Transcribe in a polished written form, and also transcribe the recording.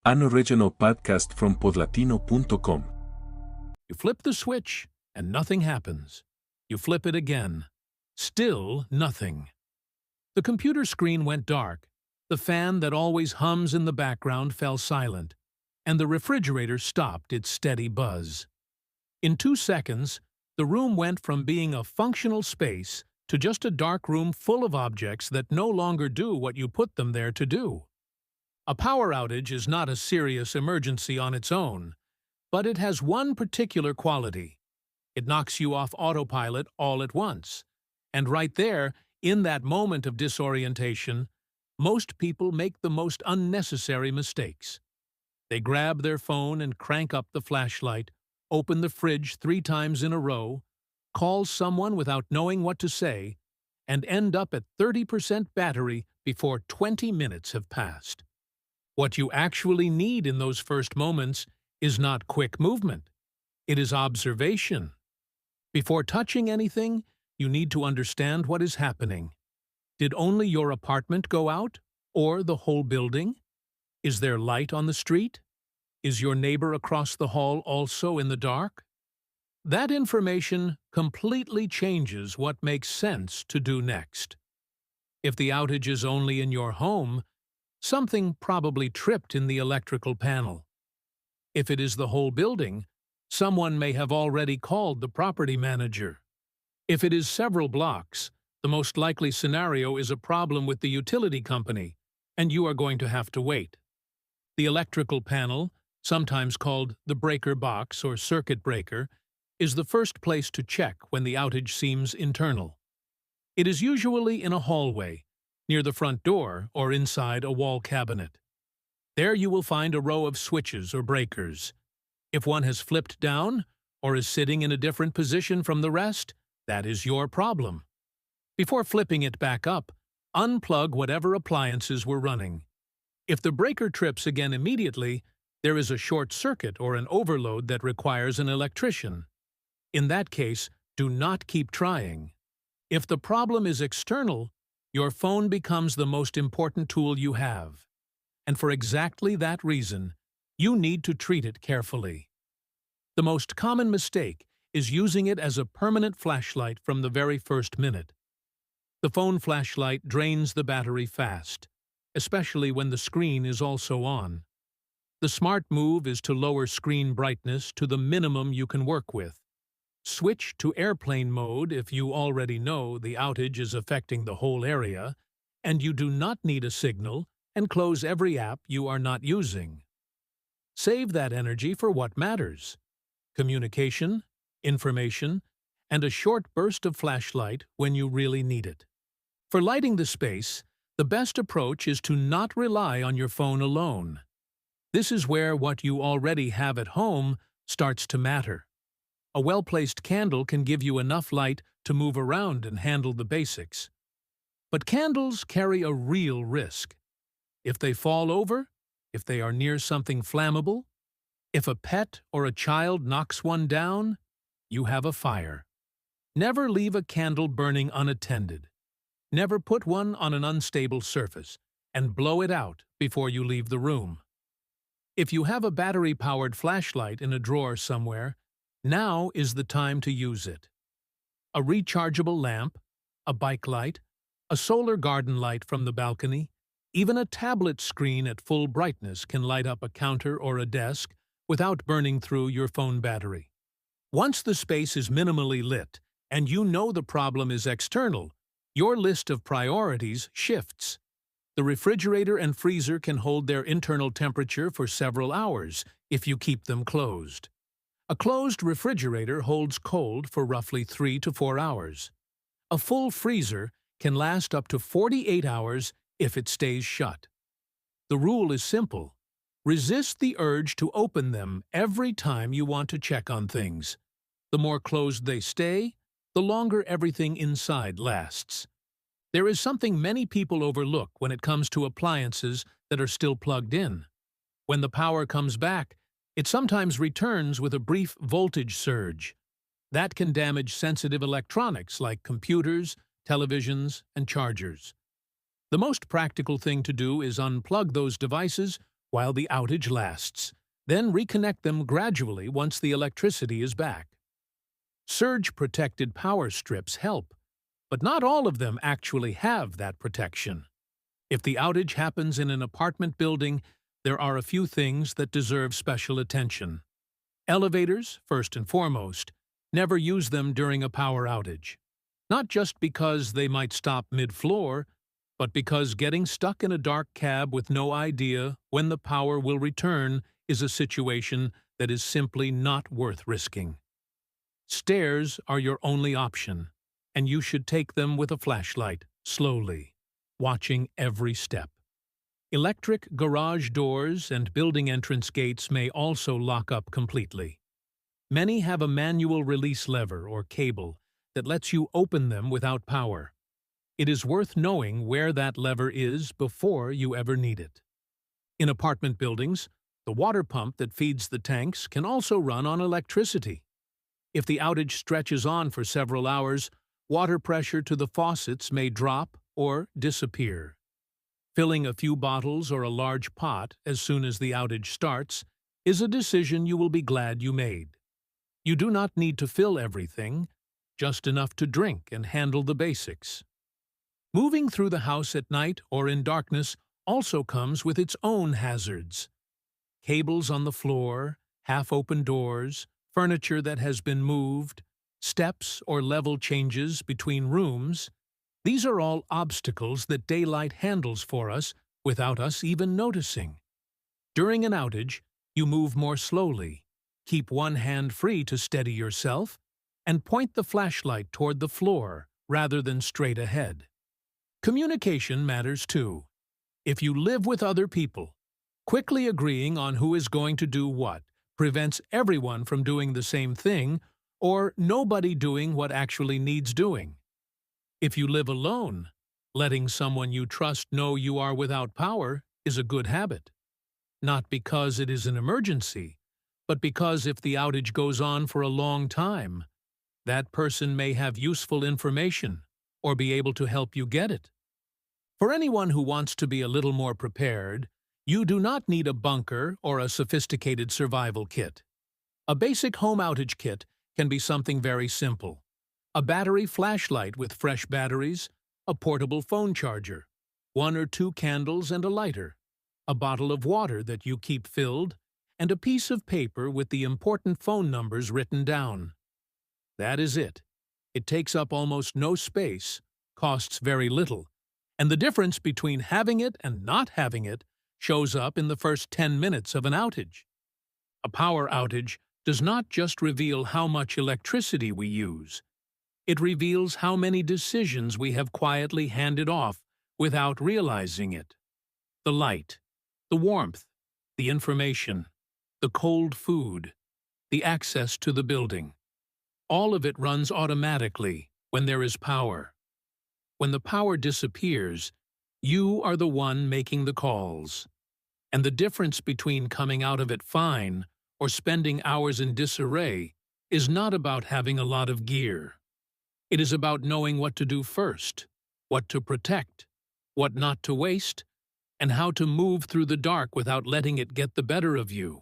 An original podcast from podlatino.com. You flip the switch, and nothing happens. You flip it again. Still nothing. The computer screen went dark. The fan that always hums in the background fell silent, and the refrigerator stopped its steady buzz. In 2 seconds, the room went from being a functional space to just a dark room full of objects that no longer do what you put them there to do. A power outage is not a serious emergency on its own, but it has one particular quality. It knocks you off autopilot all at once. And right there, in that moment of disorientation, most people make the most unnecessary mistakes. They grab their phone and crank up the flashlight, open the fridge 3 times in a row, call someone without knowing what to say, and end up at 30% battery before 20 minutes have passed. What you actually need in those first moments is not quick movement. It is observation. Before touching anything, you need to understand what is happening. Did only your apartment go out, or the whole building? Is there light on the street? Is your neighbor across the hall also in the dark? That information completely changes what makes sense to do next. If the outage is only in your home, something probably tripped in the electrical panel. If it is the whole building, someone may have already called the property manager. If it is several blocks, the most likely scenario is a problem with the utility company, and you are going to have to wait. The electrical panel, sometimes called the breaker box or circuit breaker, is the first place to check when the outage seems internal. It is usually in a hallway, near the front door or inside a wall cabinet. There you will find a row of switches or breakers. If one has flipped down or is sitting in a different position from the rest, that is your problem. Before flipping it back up, unplug whatever appliances were running. If the breaker trips again immediately, there is a short circuit or an overload that requires an electrician. In that case, do not keep trying. If the problem is external, your phone becomes the most important tool you have. And for exactly that reason, you need to treat it carefully. The most common mistake is using it as a permanent flashlight from the very first minute. The phone flashlight drains the battery fast, especially when the screen is also on. The smart move is to lower screen brightness to the minimum you can work with. Switch to airplane mode if you already know the outage is affecting the whole area, and you do not need a signal, and close every app you are not using. Save that energy for what matters: communication, information, and a short burst of flashlight when you really need it. For lighting the space, the best approach is to not rely on your phone alone. This is where what you already have at home starts to matter. A well-placed candle can give you enough light to move around and handle the basics. But candles carry a real risk. If they fall over, if they are near something flammable, if a pet or a child knocks one down, you have a fire. Never leave a candle burning unattended. Never put one on an unstable surface, and blow it out before you leave the room. If you have a battery-powered flashlight in a drawer somewhere, now is the time to use it. A rechargeable lamp, a bike light, a solar garden light from the balcony, even a tablet screen at full brightness can light up a counter or a desk without burning through your phone battery. Once the space is minimally lit and you know the problem is external, your list of priorities shifts. The refrigerator and freezer can hold their internal temperature for several hours if you keep them closed. A closed refrigerator holds cold for roughly 3 to 4 hours. A full freezer can last up to 48 hours if it stays shut. The rule is simple. Resist the urge to open them every time you want to check on things. The more closed they stay, the longer everything inside lasts. There is something many people overlook when it comes to appliances that are still plugged in. When the power comes back, it sometimes returns with a brief voltage surge. That can damage sensitive electronics like computers, televisions, and chargers. The most practical thing to do is unplug those devices while the outage lasts, then reconnect them gradually once the electricity is back. Surge-protected power strips help, but not all of them actually have that protection. If the outage happens in an apartment building, there are a few things that deserve special attention. Elevators, first and foremost. Never use them during a power outage. Not just because they might stop mid-floor, but because getting stuck in a dark cab with no idea when the power will return is a situation that is simply not worth risking. Stairs are your only option, and you should take them with a flashlight, slowly, watching every step. Electric garage doors and building entrance gates may also lock up completely. Many have a manual release lever or cable that lets you open them without power. It is worth knowing where that lever is before you ever need it. In apartment buildings, the water pump that feeds the tanks can also run on electricity. If the outage stretches on for several hours, water pressure to the faucets may drop or disappear. Filling a few bottles or a large pot as soon as the outage starts is a decision you will be glad you made. You do not need to fill everything, just enough to drink and handle the basics. Moving through the house at night or in darkness also comes with its own hazards. Cables on the floor, half-open doors, furniture that has been moved, steps or level changes between rooms. These are all obstacles that daylight handles for us without us even noticing. During an outage, you move more slowly, keep one hand free to steady yourself, and point the flashlight toward the floor rather than straight ahead. Communication matters too. If you live with other people, quickly agreeing on who is going to do what prevents everyone from doing the same thing or nobody doing what actually needs doing. If you live alone, letting someone you trust know you are without power is a good habit. Not because it is an emergency, but because if the outage goes on for a long time, that person may have useful information or be able to help you get it. For anyone who wants to be a little more prepared, you do not need a bunker or a sophisticated survival kit. A basic home outage kit can be something very simple. A battery flashlight with fresh batteries, a portable phone charger, 1 or 2 candles and a lighter, a bottle of water that you keep filled, and a piece of paper with the important phone numbers written down. That is it. It takes up almost no space, costs very little, and the difference between having it and not having it shows up in the first 10 minutes of an outage. A power outage does not just reveal how much electricity we use. It reveals how many decisions we have quietly handed off without realizing it. The light, the warmth, the information, the cold food, the access to the building. All of it runs automatically when there is power. When the power disappears, you are the one making the calls. And the difference between coming out of it fine or spending hours in disarray is not about having a lot of gear. It is about knowing what to do first, what to protect, what not to waste, and how to move through the dark without letting it get the better of you.